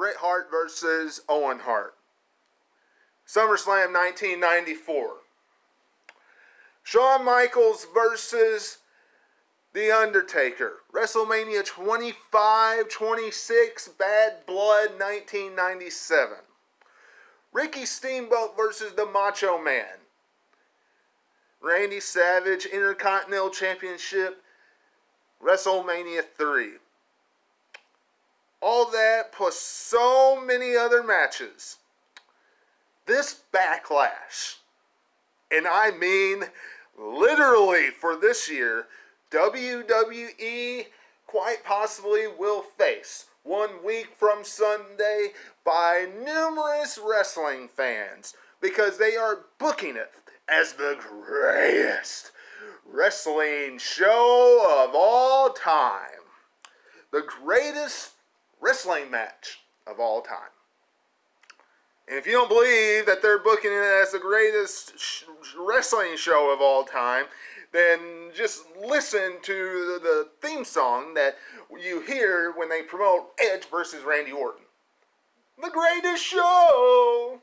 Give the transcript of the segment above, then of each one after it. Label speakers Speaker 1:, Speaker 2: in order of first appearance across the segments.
Speaker 1: Bret Hart versus Owen Hart. SummerSlam 1994. Shawn Michaels versus The Undertaker. WrestleMania 25-26, Bad Blood 1997. Ricky Steamboat versus the Macho Man. Randy Savage Intercontinental Championship, WrestleMania 3. All that plus so many other matches. This Backlash, and I mean literally for this year, WWE quite possibly will face 1 week from Sunday by numerous wrestling fans because they are booking it as the greatest wrestling show of all time. The greatest wrestling match of all time. And if you don't believe that they're booking it as the greatest wrestling show of all time, then just listen to the theme song that you hear when they promote Edge versus Randy Orton. The greatest show!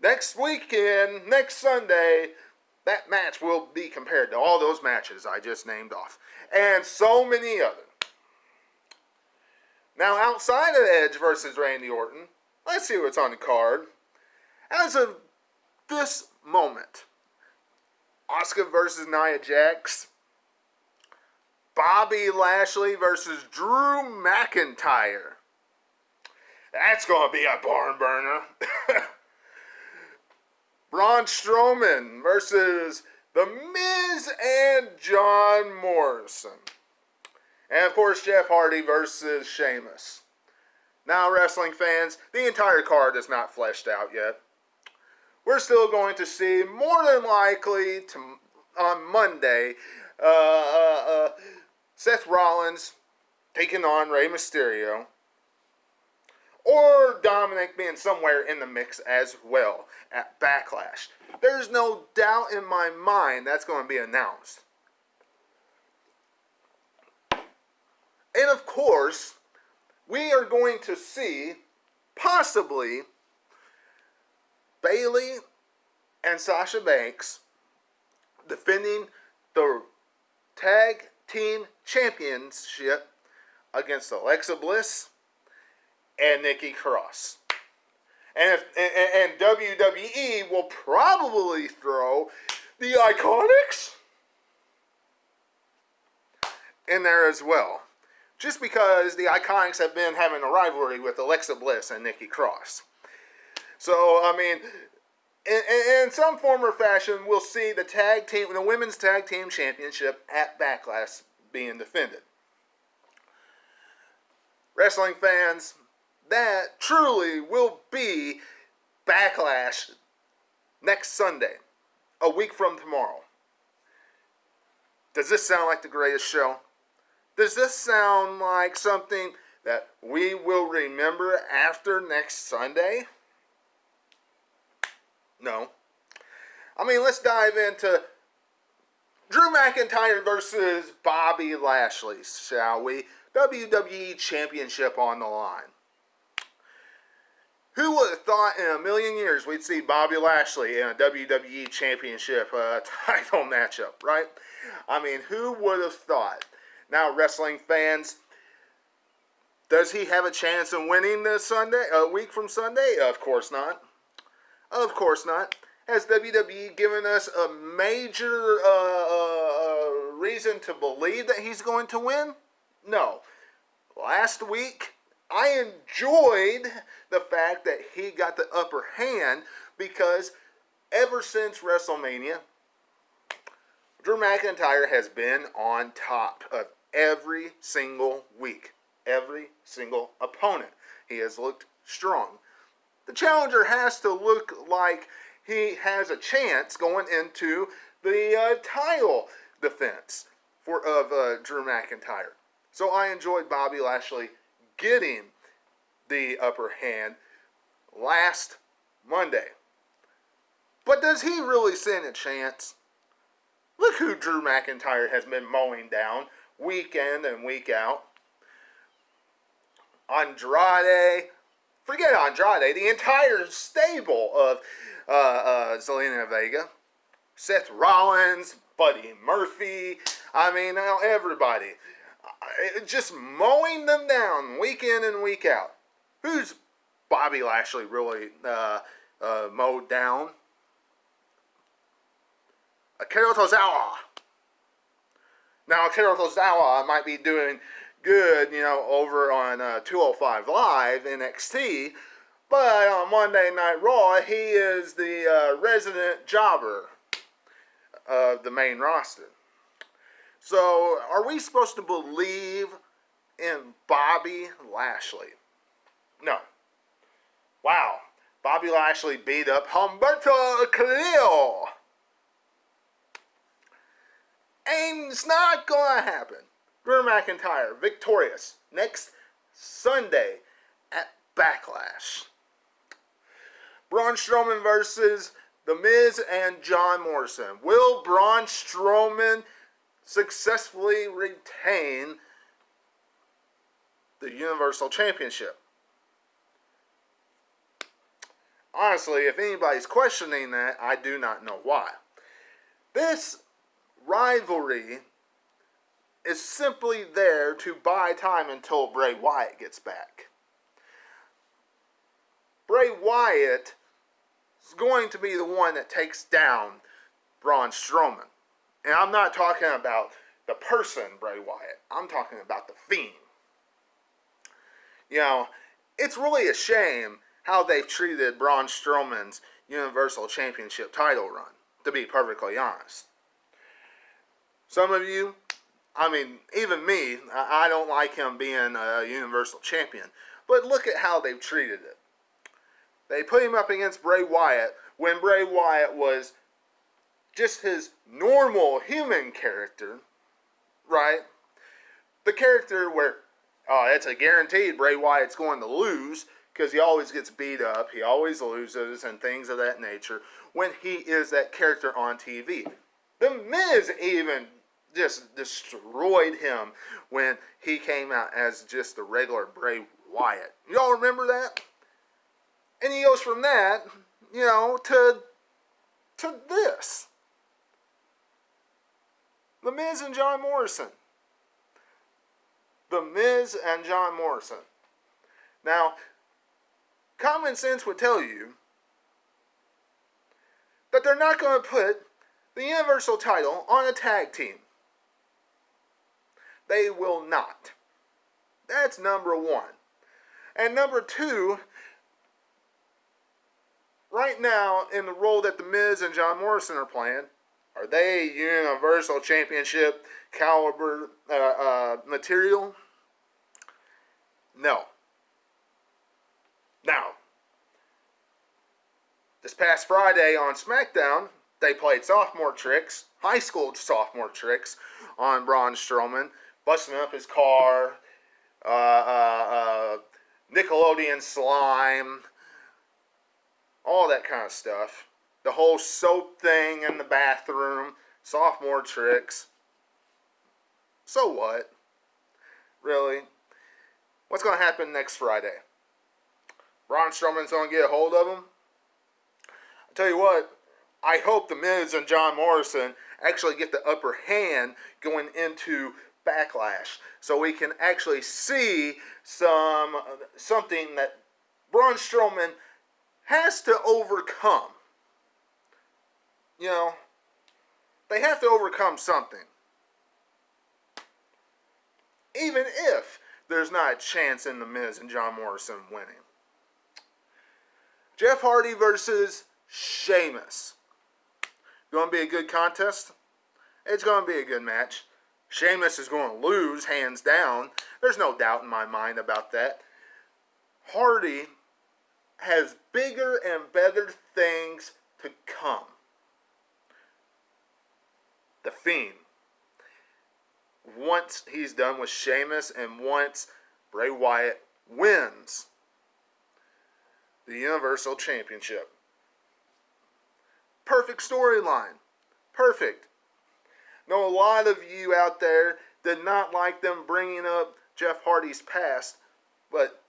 Speaker 1: Next weekend, next Sunday, that match will be compared to all those matches I just named off. And so many others. Now, outside of Edge versus Randy Orton, let's see what's on the card. As of this moment, Asuka versus Nia Jax, Bobby Lashley versus Drew McIntyre. That's going to be a barn burner. Braun Strowman versus The Miz and John Morrison. And of course, Jeff Hardy versus Sheamus. Now, wrestling fans, the entire card is not fleshed out yet. We're still going to see, more than likely, on Monday, Seth Rollins taking on Rey Mysterio. Or Dominic being somewhere in the mix as well at Backlash. There's no doubt in my mind that's going to be announced. And of course, we are going to see, possibly, Bayley and Sasha Banks defending the Tag Team Championship against Alexa Bliss and Nikki Cross. And WWE will probably throw the Iconics in there as well. Just because the Iconics have been having a rivalry with Alexa Bliss and Nikki Cross. So, I mean, in some form or fashion, we'll see the Women's Tag Team Championship at Backlash being defended. Wrestling fans, that truly will be Backlash next Sunday, a week from tomorrow. Does this sound like the greatest show? Does this sound like something that we will remember after next Sunday? No. I mean, let's dive into Drew McIntyre versus Bobby Lashley, shall we? WWE Championship on the line. Who would have thought in a million years we'd see Bobby Lashley in a WWE Championship title matchup, right? I mean, who would have thought? Now, wrestling fans, does he have a chance of winning this Sunday, a week from Sunday? Of course not. Of course not. Has WWE given us a major reason to believe that he's going to win? No. Last week, I enjoyed the fact that he got the upper hand because ever since WrestleMania, Drew McIntyre has been on top of every single week. Every single opponent. He has looked strong. The challenger has to look like he has a chance going into the title defense of Drew McIntyre. So I enjoyed Bobby Lashley getting the upper hand last Monday. But does he really stand a chance? Look who Drew McIntyre has been mowing down week in and week out. Andrade, forget Andrade, the entire stable of Zelina Vega, Seth Rollins, Buddy Murphy, I mean, everybody. Just mowing them down week in and week out. Who's Bobby Lashley really mowed down? Akira Tozawa. Now, Akira Tozawa might be doing good, over on 205 Live, NXT, but on Monday Night Raw, he is the resident jobber of the main roster. So, are we supposed to believe in Bobby Lashley? No. Wow. Bobby Lashley beat up Humberto Carrillo. And it's not going to happen. Drew McIntyre, victorious next Sunday at Backlash. Braun Strowman versus The Miz and John Morrison. Will Braun Strowman successfully retain the Universal Championship? Honestly, if anybody's questioning that, I do not know why. This rivalry is simply there to buy time until Bray Wyatt gets back. Bray Wyatt is going to be the one that takes down Braun Strowman. And I'm not talking about the person Bray Wyatt. I'm talking about the Fiend. It's really a shame how they've treated Braun Strowman's Universal Championship title run, to be perfectly honest. Some of you, even me, I don't like him being a Universal Champion. But look at how they've treated it. They put him up against Bray Wyatt when Bray Wyatt was just his normal human character, right? The character where, it's a guaranteed Bray Wyatt's going to lose because he always gets beat up, he always loses, and things of that nature when he is that character on TV. The Miz even just destroyed him when he came out as just the regular Bray Wyatt. Y'all remember that? And he goes from that, to this. The Miz and John Morrison. The Miz and John Morrison. Now, common sense would tell you that they're not going to put the Universal title on a tag team. They will not. That's number one. And number two, right now, in the role that The Miz and John Morrison are playing, are they Universal Championship caliber material? No. Now, this past Friday on SmackDown, they played sophomore tricks, high school sophomore tricks, on Braun Strowman, busting up his car, Nickelodeon slime, all that kind of stuff. The whole soap thing in the bathroom, sophomore tricks. So what? Really? What's going to happen next Friday? Braun Strowman's going to get a hold of him? I'll tell you what, I hope The Miz and John Morrison actually get the upper hand going into Backlash, so we can actually see something that Braun Strowman has to overcome. They have to overcome something. Even if there's not a chance in The Miz and John Morrison winning. Jeff Hardy versus Sheamus. Going to be a good contest? It's going to be a good match. Sheamus is going to lose, hands down. There's no doubt in my mind about that. Hardy has bigger and better things to come. The Fiend. Once he's done with Sheamus and once Bray Wyatt wins the Universal Championship. Perfect storyline. Perfect. Know a lot of you out there did not like them bringing up Jeff Hardy's past, but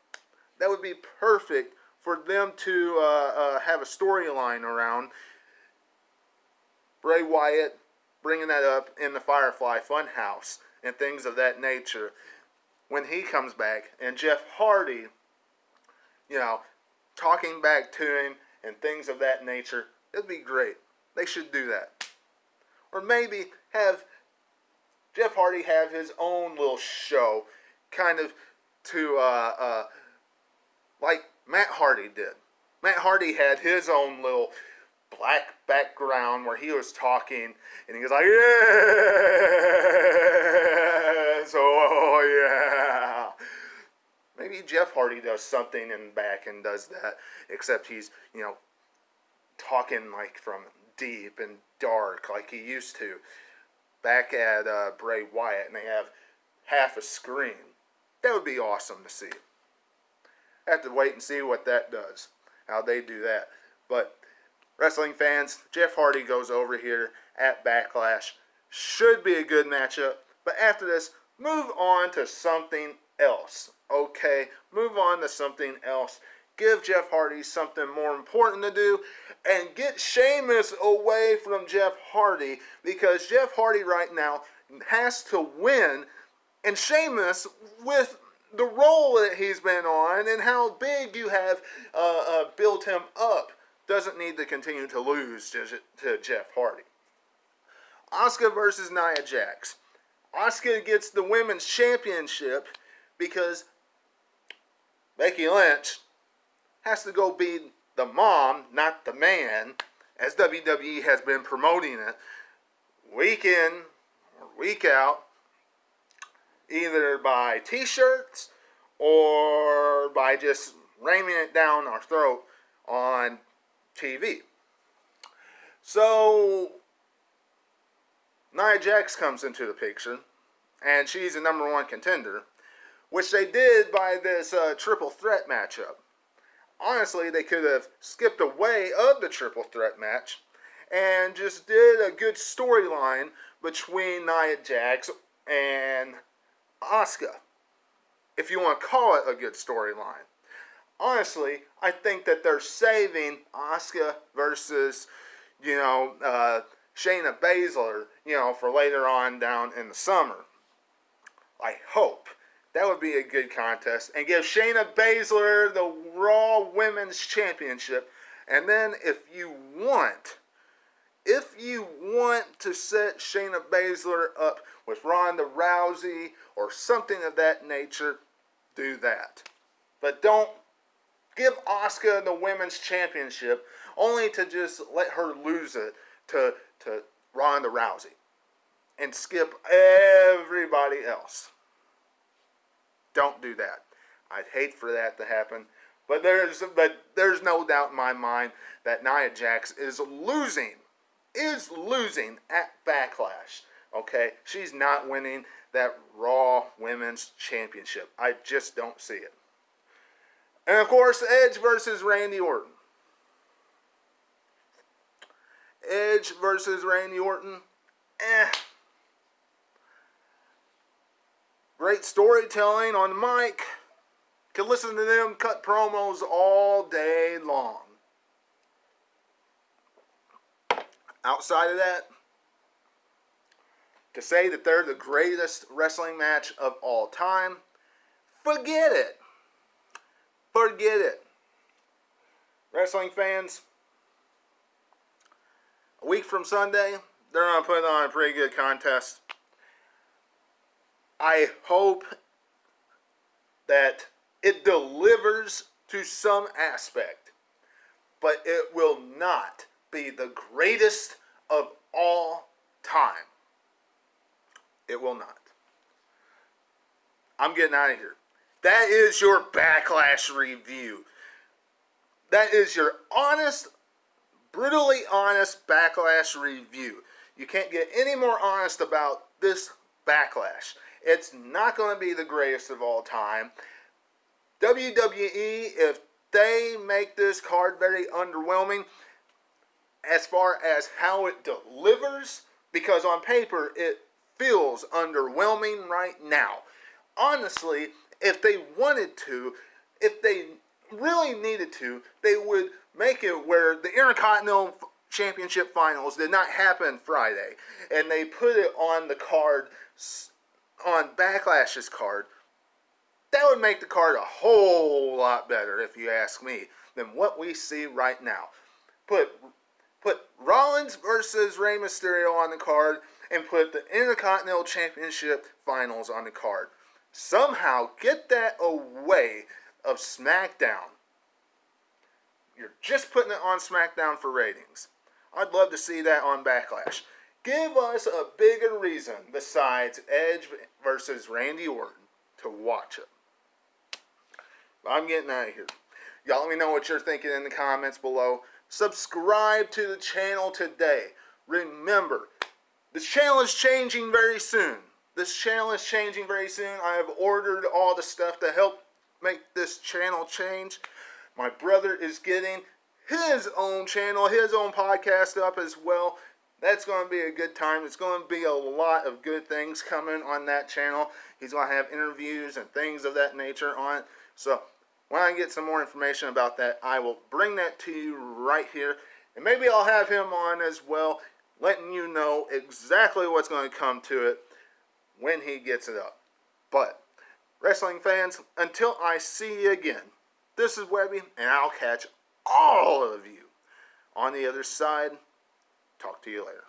Speaker 1: That would be perfect for them to have a storyline around Bray Wyatt, bringing that up in the Firefly Funhouse and things of that nature when he comes back, and Jeff Hardy, talking back to him and things of that nature. It'd be great. They should do that. Or maybe have Jeff Hardy have his own little show, kind of to, like Matt Hardy did. Matt Hardy had his own little black background where he was talking, and he was like, yes, oh yeah. Maybe Jeff Hardy does something in back and does that, except he's, talking like from deep and dark like he used to back at Bray Wyatt, and they have half a screen. That would be awesome to see. I have to wait and see what that does, how they do that. But wrestling fans, Jeff Hardy goes over here at Backlash. Should be a good matchup. But after this, move on to something else. Okay? Move on to something else. Give Jeff Hardy something more important to do. And get Sheamus away from Jeff Hardy. Because Jeff Hardy right now has to win. And Sheamus, with the role that he's been on and how big you have built him up, doesn't need to continue to lose to Jeff Hardy. Asuka versus Nia Jax. Asuka gets the women's championship because Becky Lynch has to go be the mom, not the man, as WWE has been promoting it week in or week out, either by t-shirts or by just ramming it down our throat on TV. So Nia Jax comes into the picture, and she's the number one contender, which they did by this triple threat matchup. Honestly, they could have skipped away of the triple threat match and just did a good storyline between Nia Jax and Asuka, if you want to call it a good storyline. Honestly, I think that they're saving Asuka versus, Shayna Baszler, for later on down in the summer. I hope. That would be a good contest. And give Shayna Baszler the Raw Women's Championship. And then if you want to set Shayna Baszler up with Ronda Rousey or something of that nature, do that. But don't give Asuka the Women's Championship only to just let her lose it to Ronda Rousey and skip everybody else. Don't do that. I'd hate for that to happen. But there's no doubt in my mind that Nia Jax is losing at Backlash. Okay? She's not winning that Raw Women's Championship. I just don't see it. And of course, Edge versus Randy Orton. Edge versus Randy Orton. Great storytelling on the mic. Can listen to them cut promos all day long. Outside of that, to say that they're the greatest wrestling match of all time, forget it. Forget it. Wrestling fans, a week from Sunday, they're going to put on a pretty good contest. I hope that it delivers to some aspect, but it will not be the greatest of all time. It will not. I'm getting out of here. That is your Backlash review. That is your honest, brutally honest Backlash review. You can't get any more honest about this Backlash. It's not going to be the greatest of all time. WWE, if they make this card very underwhelming as far as how it delivers, because on paper it feels underwhelming right now. Honestly, if they wanted to, if they really needed to, they would make it where the Intercontinental Championship Finals did not happen Friday, and they put it on the card, on Backlash's card. That would make the card a whole lot better, if you ask me, than what we see right now. Put Rollins versus Rey Mysterio on the card, and put the Intercontinental Championship Finals on the card. Somehow get that away of SmackDown. You're just putting it on SmackDown for ratings. I'd love to see that on Backlash. Give us a bigger reason besides Edge versus Randy Orton to watch it. I'm getting out of here. Y'all let me know what you're thinking in the comments below. Subscribe to the channel today. Remember, this channel is changing very soon. I have ordered all the stuff to help make this channel change. My brother is getting his own channel, his own podcast up as well. That's going to be a good time. There's going to be a lot of good things coming on that channel. He's going to have interviews and things of that nature on it. So when I get some more information about that, I will bring that to you right here. And maybe I'll have him on as well, letting you know exactly what's going to come to it when he gets it up. But, wrestling fans, until I see you again, this is Webby, and I'll catch all of you on the other side. Talk to you later.